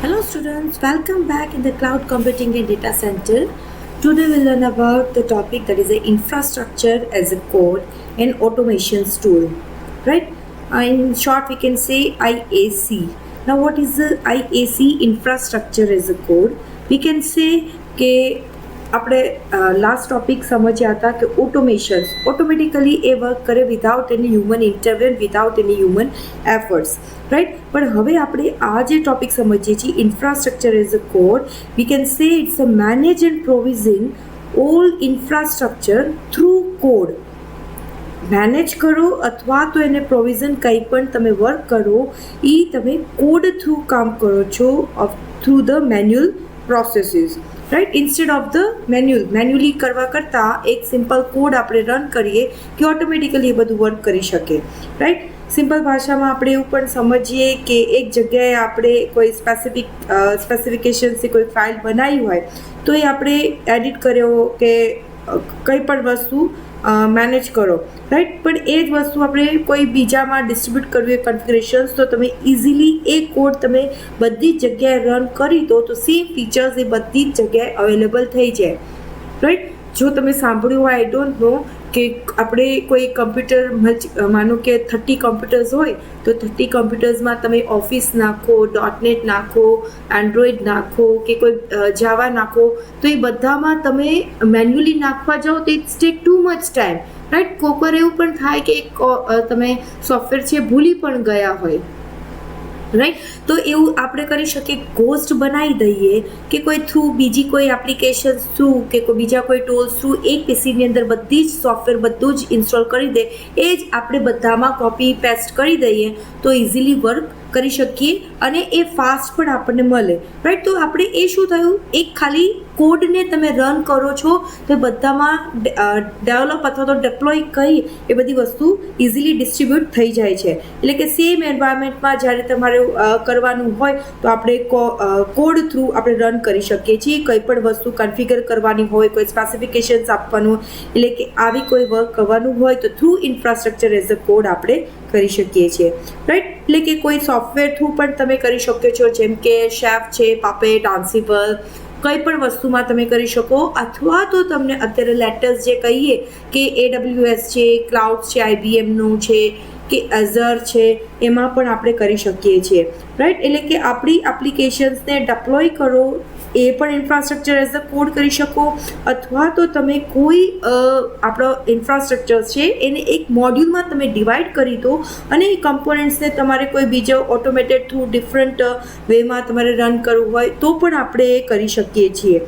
Hello students, welcome back in the Cloud Computing and Data Center. Today we'll learn about the topic that is the infrastructure as a code and automations tool. Right? In short we can say IAC. Now what is the IAC infrastructure as a code? We can say કે આપણે last topic સમજ્યા હતા કે automations automatically એ work કરે without any human intervene without any human efforts right. પણ હવે આપણે આ જે ટોપિક સમજીએ છીએ infrastructure as a code we can say it's a manage and provision all infrastructure through code. Manage કરો અથવા તો એને પ્રોવિઝન કંઈ પણ તમે વર્ક કરો એ તમે કોડ થ્રુ કામ કરો છો through the manual processes right. Instead of the manually કરવા કરતાં એક સિમ્પલ કોડ આપણે રન કરીએ કે ઓટોમેટિકલી એ બધું વર્ક કરી શકે રાઈટ. સિમ્પલ ભાષામાં આપણે એવું પણ સમજીએ કે એક જગ્યાએ આપણે કોઈ સ્પેસિફિકેશન્સથી કોઈ ફાઇલ બનાવી હોય તો એ આપણે એડિટ કર્યો કે કંઈ પણ વસ્તુ મેનેજ કરો રાઈટ. પણ એ જ વસ્તુ આપણે કોઈ બીજામાં ડિસ્ટ્રીબ્યુટ કરવી હોય કન્ફિગરેશન્સ તો તમે ઇઝીલી એ કોડ તમે બધી જ જગ્યાએ રન કરી દો તો સેમ ફીચર્સ એ બધી જ જગ્યાએ અવેલેબલ થઈ જાય રાઈટ. જો તમે સાંભળ્યું હોય આઈ ડોન્ટ નો કે આપણે કોઈ કમ્પ્યુટર માનો કે 30 કમ્પ્યુટર્સ હોય તો 30 કમ્પ્યુટર્સમાં તમે ઓફિસ નાખો, .NET નાખો, એન્ડ્રોઈડ નાખો કે કોઈ જાવા નાખો તો એ બધામાં તમે મેન્યુઅલી નાખવા જાઓ તો it's take too much time right. કોકવાર એવું પણ થાય કે તમે સોફ્ટવેર છે ભૂલી પણ ગયા હોય રાઈટ. તો એવું આપણે કરી શકીએ ઘોસ્ટ બનાવી દઈએ કે કોઈ થ્રુ બીજી કોઈ એપ્લિકેશન્સ થ્રુ કે કોઈ બીજા કોઈ ટૂલ્સ થ્રુ એક પીસીની અંદર બધી જ સોફ્ટવેર બધું જ ઇન્સ્ટોલ કરી દે એ જ આપણે બધામાં કોપી પેસ્ટ કરી દઈએ તો ઇઝીલી વર્ક કરી શકીએ અને એ ફાસ્ટ પણ આપણને મળે રાઈટ. તો આપણે એ શું થયું એક ખાલી કોડને તમે રન કરો છો તો બધામાં ડેવલપ અથવા તો ડેપ્લોય કરી એ બધી વસ્તુ ઇઝીલી ડિસ્ટ્રીબ્યુટ થઈ જાય છે. એટલે કે સેમ એન્વાયરમેન્ટમાં જ્યારે તમારે કરવાનું હોય તો આપણે કોડ થ્રુ આપણે રન કરી શકીએ છીએ. કંઈ પણ વસ્તુ કન્ફિગર કરવાની હોય, કોઈ સ્પેસિફિકેશન્સ આપવાનું એટલે કે આવી કોઈ વર્ક કરવાનું હોય તો through infrastructure as a code આપણે કરી શકીએ છીએ રાઈટ. એટલે કે કોઈ સોફ્ટવેર થ્રુ પણ તમે કરી શકો છો જેમ કે શેફ છે, પાપેટ, આન્સિબલ કંઈ પણ વસ્તુમાં તમે કરી શકો અથવા તો તમને અત્યારે લેટેસ્ટ જે કહીએ કે AWS છે, ક્લાઉડ છે, IBMનું છે કે એઝર છે એમાં પણ આપણે કરી શકીએ છીએ રાઈટ. એટલે કે આપણી એપ્લિકેશન્સને ડેપ્લોય કરો એ પણ ઇન્ફ્રાસ્ટ્રક્ચર એઝ અ કોડ કરી શકો અથવા તો તમે કોઈ આપણો ઇન્ફ્રાસ્ટ્રક્ચર છે એને એક મોડ્યુલમાં તમે ડિવાઈડ કરી દો અને એ કમ્પોનન્ટ્સને તમારે કોઈ બીજો ઓટોમેટેડ થ્રુ ડિફરન્ટ વેમાં તમારે રન કરવું હોય તો પણ આપણે એ કરી શકીએ છીએ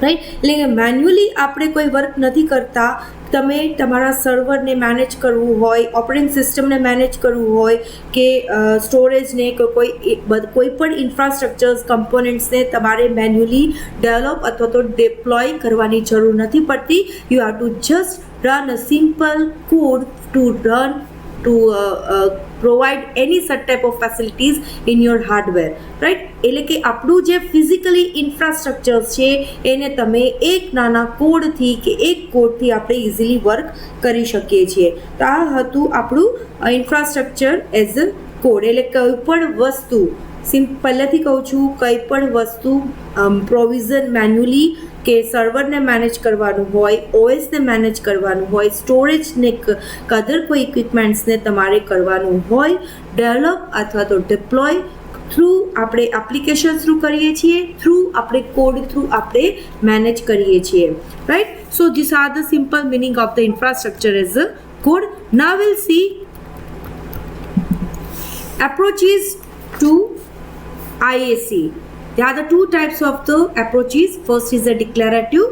રાઈટ. એટલે કે મેન્યુઅલી આપણે કોઈ વર્ક નથી કરતા. તમે તમારા સર્વરને મેનેજ કરવું હોય, ઓપરેટિંગ સિસ્ટમને મેનેજ કરવું હોય કે સ્ટોરેજને કે કોઈ પણ ઇન્ફ્રાસ્ટ્રક્ચર્સ કમ્પોનન્ટ્સને તમારે મેન્યુઅલી ડેવલપ અથવા તો ડિપ્લોય કરવાની જરૂર નથી પડતી. You have two just run a simple code to provide any such type of facilities in your hardware right. એટલે કે આપણું જે ફિઝિકલી ઇન્ફ્રાસ્ટ્રક્ચર છે એને તમે એક નાના કોડથી કે એક કોડથી આપણે ઇઝીલી વર્ક કરી શકીએ છીએ. તો આ હતું આપણું ઇન્ફ્રાસ્ટ્રક્ચર એઝ અ કોડ. એટલે કોઈ પણ વસ્તુ પહેલાંથી કહું છું કંઈ પણ વસ્તુ પ્રોવિઝન મેન્યુઅલી કે સર્વરને મેનેજ કરવાનું હોય, ઓએસને મેનેજ કરવાનું હોય, સ્ટોરેજને અધર કોઈ ઇક્વિપમેન્ટ્સને તમારે કરવાનું હોય, ડેવલપ અથવા તો ડિપ્લોય થ્રુ આપણે એપ્લિકેશન થ્રુ કરીએ છીએ, થ્રુ આપણે કોડ થ્રુ આપણે મેનેજ કરીએ છીએ right. So this are the simple meaning of the infrastructure as a code. Now will see approaches to IAC. There are the two types of the approaches. First is the declarative.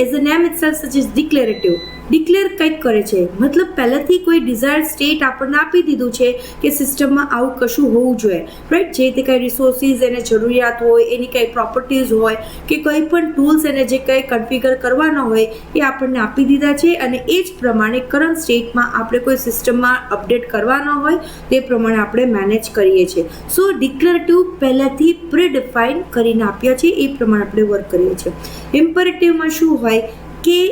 As the name itself suggests, declarative. Declare કંઈક કરે છે મતલબ પહેલાંથી કોઈ desired state આપણને આપી દીધું છે કે સિસ્ટમમાં આવું કશું હોવું જોઈએ રાઈટ. જે તે કંઈ રિસોર્સિસ એને જરૂરિયાત હોય, એની કંઈ પ્રોપર્ટીઝ હોય કે કંઈ પણ ટૂલ્સ એને જે કંઈ કન્ફિગર કરવાના હોય એ આપણને આપી દીધા છે અને એ જ પ્રમાણે કરંટ સ્ટેટમાં આપણે કોઈ સિસ્ટમમાં અપડેટ કરવાના હોય તે પ્રમાણે આપણે મેનેજ કરીએ છીએ. સો ડિક્લેરેટિવ પહેલાંથી પ્રીડિફાઇન કરીને આપ્યા છે એ પ્રમાણે આપણે વર્ક કરીએ છીએ. ઇમ્પરેટિવમાં શું હોય કે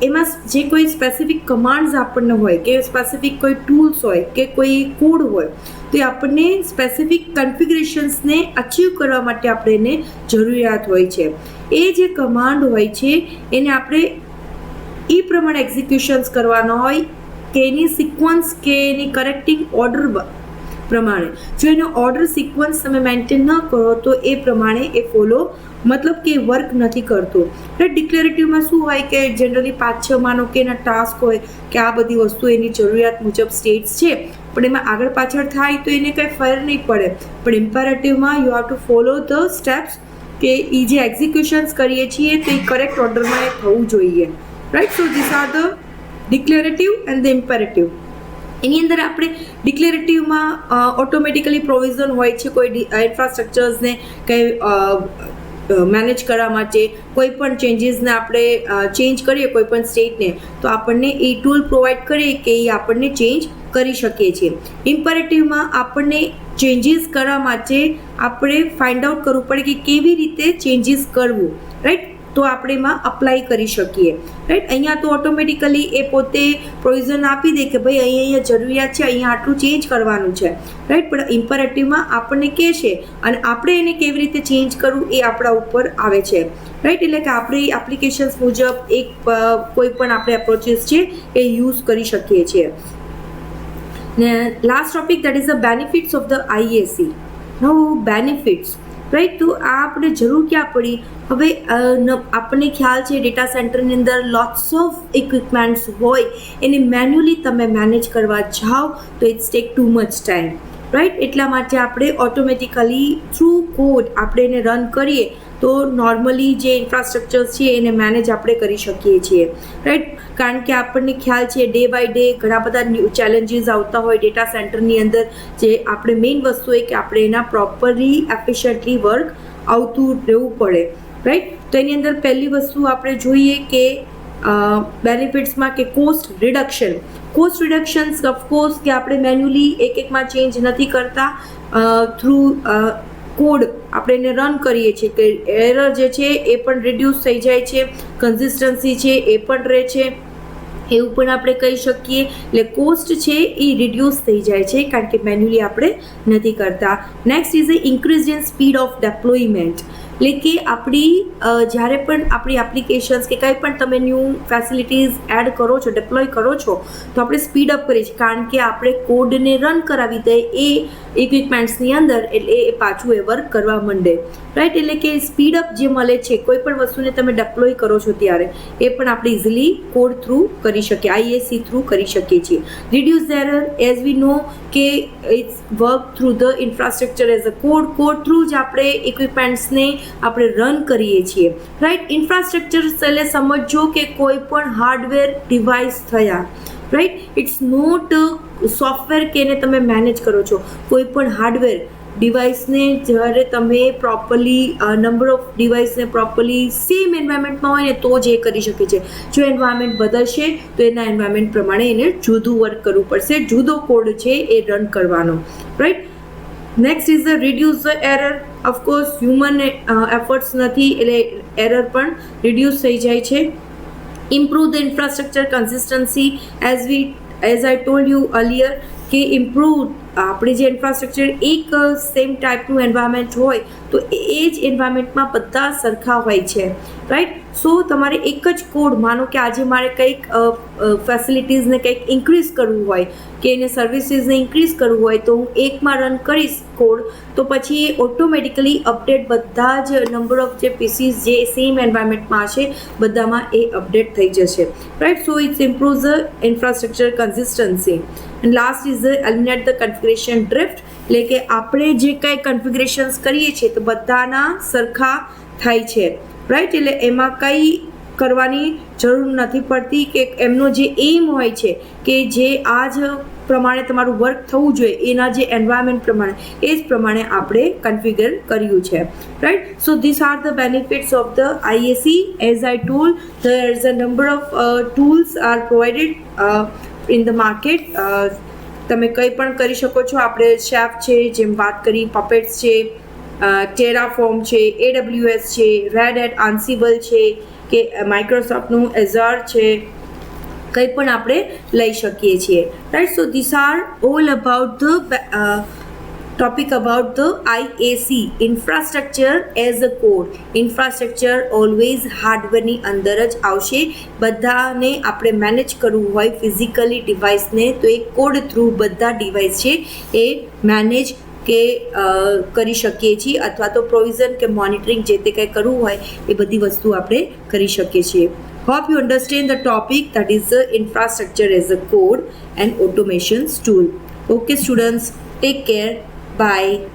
એમાં જે કોઈ સ્પેસિફિક કમાન્ડ્સ આપણને હોય કે સ્પેસિફિક કોઈ ટૂલ્સ હોય કે કોઈ કોડ હોય તો એ આપણને સ્પેસિફિક કન્ફિગરેશન્સને અચીવ કરવા માટે આપણે એને જરૂરિયાત હોય છે. એ જે કમાન્ડ હોય છે એને આપણે એ પ્રમાણે એક્ઝિક્યુશન્સ કરવાનો હોય કે એની સિક્વન્સ કે એની કરેક્ટિંગ ઓર્ડર પ્રમાણે. જો એનો ઓર્ડર સિક્વન્સ તમે મેન્ટેન ન કરો તો એ પ્રમાણે એ ફોલો મતલબ કે વર્ક નથી કરતું. રાઈટ. ડિક્લેરેટિવમાં શું હોય કે જનરલી 5-6 માનો કે એના ટાસ્ક હોય કે આ બધી વસ્તુ એની જરૂરિયાત મુજબ સ્ટેટ્સ છે, પણ એમાં આગળ પાછળ થાય તો એને કંઈ ફરક નહીં પડે. પણ ઇમ્પેરેટિવમાં you have to follow the steps કે એ જે એક્ઝિક્યુશન્સ કરીએ છીએ તો એ કરેક્ટ ઓર્ડરમાં એ થવું જોઈએ. Right. So this are the declarative and the imperative. એની અંદર આપણે ડિક્લેરેટિવમાં ઓટોમેટિકલી પ્રોવિઝન હોય છે કોઈ ઇન્ફ્રાસ્ટ્રક્ચર્સને કંઈ મેનેજ કરવા માટે. કોઈ પણ ચેન્જીસને આપણે ચેન્જ કરીએ કોઈ પણ સ્ટેટને તો આપણને એ ટૂલ પ્રોવાઈડ કરીએ કે એ આપણને ચેન્જ કરી શકીએ છીએ. ઇમ્પેરેટિવમાં આપણને ચેન્જીસ કરવા માટે આપણે ફાઇન્ડ આઉટ કરવું પડે કે કેવી રીતે ચેન્જીસ કરવું. રાઈટ. તો આપણે એમાં અપ્લાય કરી શકીએ. રાઈટ. અહીંયા તો ઓટોમેટિકલી એ પોતે પ્રોવિઝન આપી દે કે ભાઈ અહીંયા જરૂરિયાત છે, અહીંયા આટલું ચેન્જ કરવાનું છે. રાઈટ. પણ ઇમ્પેરેટિવમાં આપણને કહેશે અને આપણે એને કેવી રીતે ચેન્જ કરવું એ આપણા ઉપર આવે છે. રાઈટ. એટલે કે આપણે એપ્લિકેશન્સ મુજબ કોઈ પણ આપણે એપ્રોચીસ છે એ યુઝ કરી શકીએ છીએ. ને last topic that is the benefits of the IAC. નો બેનિફિટ્સ. રાઈટ. તો આ આપણે જરૂર ક્યાં પડી? હવે આપણને ખ્યાલ છે ડેટા સેન્ટરની અંદર લોટ્સ ઓફ ઇક્વિપમેન્ટ્સ હોય, એને મેન્યુઅલી તમે મેનેજ કરવા જાઓ તો it's take too much time. Right. એટલા માટે આપણે ઓટોમેટિકલી થ્રુ કોડ આપણે એને રન કરીએ તો નોર્મલી જે ઇન્ફ્રાસ્ટ્રક્ચર્સ છે એને મેનેજ આપણે કરી શકીએ છીએ. રાઈટ. કારણ કે આપણને ખ્યાલ છે ડે બાય ડે ઘણા બધા ન્યૂ ચેલેન્જીસ આવતા હોય ડેટા સેન્ટરની અંદર. જે આપણે મેઇન વસ્તુ હોય કે આપણે એના પ્રોપરલી એફિશિયન્ટલી વર્ક આવતું રહેવું પડે. રાઈટ. તો એની અંદર પહેલી વસ્તુ આપણે જોઈએ કે બેનિફિટ્સમાં કે કોસ્ટ રિડક્શન. કોસ્ટ રિડક્શન્સ ઓફકોર્સ કે આપણે મેન્યુઅલી એકમાં ચેન્જ નથી કરતા, થ્રુ કોડ આપણે એને રન કરીએ છીએ કે એરર જે છે એ પણ રિડ્યુસ થઈ જાય છે, કન્સિસ્ટન્સી છે એ પણ રહે છે, એવું પણ આપણે કહી શકીએ. એટલે કોસ્ટ છે એ રિડ્યુસ થઈ જાય છે કારણ કે મેન્યુઅલી આપણે નથી કરતા. Next is a increase in speed of deployment. એટલે કે આપણી જ્યારે પણ આપણી એપ્લિકેશન્સ કે કંઈ પણ તમે ન્યૂ ફેસિલિટીઝ એડ કરો છો, ડેપ્લોય કરો છો તો આપણે સ્પીડ અપ કરીએ છીએ કારણ કે આપણે કોડને રન કરાવી દઈએ એ ઇક્વિપમેન્ટ્સની અંદર એટલે એ પાછું એ વર્ક કરવા માંડે. રાઈટ. એટલે કે સ્પીડ અપ જે મળે છે કોઈ પણ વસ્તુને તમે ડેપ્લોય કરો છો ત્યારે એ પણ આપણે ઇઝીલી કોડ થ્રુ કરી શકીએ, IAC થ્રુ કરી શકીએ છીએ. Reduce error as we know કે it's work through the infrastructure as a code through જ આપણે ઇક્વિપમેન્ટ્સને આપણે રન કરીએ છીએ. રાઈટ. ઇન્ફ્રાસ્ટ્રક્ચર એટલે સમજો કે કોઈ પણ હાર્ડવેર ડિવાઇસ થયા. રાઈટ. ઇટ્સ નોટ સોફ્ટવેર કે એને તમે મેનેજ કરો છો. કોઈ પણ હાર્ડવેર ડિવાઇસને જ્યારે તમે પ્રોપરલી નંબર ઓફ ડિવાઇસને પ્રોપરલી સેમ એન્વાયરમેન્ટમાં હોય ને તો જ એ કરી શકે છે. જો એન્વાયરમેન્ટ બદલશે તો એના એન્વાયરમેન્ટ પ્રમાણે એને જુદું વર્ક કરવું પડશે, જુદો કોડ છે એ રન કરવાનો. Right. Next is the reduce the error. Of course human efforts નથી એટલે એરર પણ રિડ્યુસ થઈ જાય છે. Improve the infrastructure consistency as I told you earlier કે ઇમ્પ્રૂવ આપણે જે ઇન્ફ્રાસ્ટ્રક્ચર એક સેમ ટાઈપનું એન્વાયરમેન્ટ હોય તો એ જ એન્વાયરમેન્ટમાં બધા સરખા હોય છે. રાઈટ. સો તમારે એક જ કોડ માનો કે આજે મારે કંઈક ફેસિલિટીઝને કંઈક ઇન્ક્રીઝ કરવું હોય કે એને સર્વિસીસને ઇન્ક્રીઝ કરવું હોય તો હું એકમાં રન કરીશ કોડ તો પછી એ ઓટોમેટિકલી અપડેટ બધા જ નંબર ઓફ જે પીસીસ જે સેમ એન્વાયરમેન્ટમાં હશે બધામાં એ અપડેટ થઈ જશે. Right. So it's improve the infrastructure consistency. And last is eliminate the configuration drift. એટલે કે આપણે જે કંઈ કન્ફિગરેશન્સ કરીએ છીએ તો બધાના સરખા થાય છે. રાઈટ. એટલે એમાં કંઈ કરવાની જરૂર નથી પડતી કે એમનો જે એમ હોય છે કે જે આ જ પ્રમાણે તમારું વર્ક થવું જોઈએ એના જે એન્વાયરમેન્ટ પ્રમાણે એ જ પ્રમાણે આપણે કન્ફિગર કર્યું છે. Right. So this are the benefits of the IAC. As I told there is a number of tools are provided in the market. તમે કંઈ પણ કરી શકો છો. આપણે શેફ છે જેમ વાત કરી, પપેટ્સ છે, ટેરાફોર્મ છે, AWS છે, રેડ હેટ, આન્સિબલ છે કે માઇક્રોસોફ્ટનું એઝર છે, કંઈ પણ આપણે લઈ શકીએ છીએ. Right. So this are all about the topic about the IAC, infrastructure as a code. Infrastructure always હાર્ડવેરની અંદર જ આવશે. બધાને આપણે મેનેજ કરવું હોય ફિઝિકલી ડિવાઇસને તો એ કોડ થ્રુ બધા ડિવાઇસ છે એ મેનેજ કે કરી શકીએ છીએ, અથવા તો પ્રોવિઝન કે મોનિટરિંગ જે તે કંઈ કરવું હોય એ બધી વસ્તુ આપણે કરી શકીએ છીએ. Hope you understand the topic, that is the infrastructure as a code and automations tool. Okay students, take care. Bye.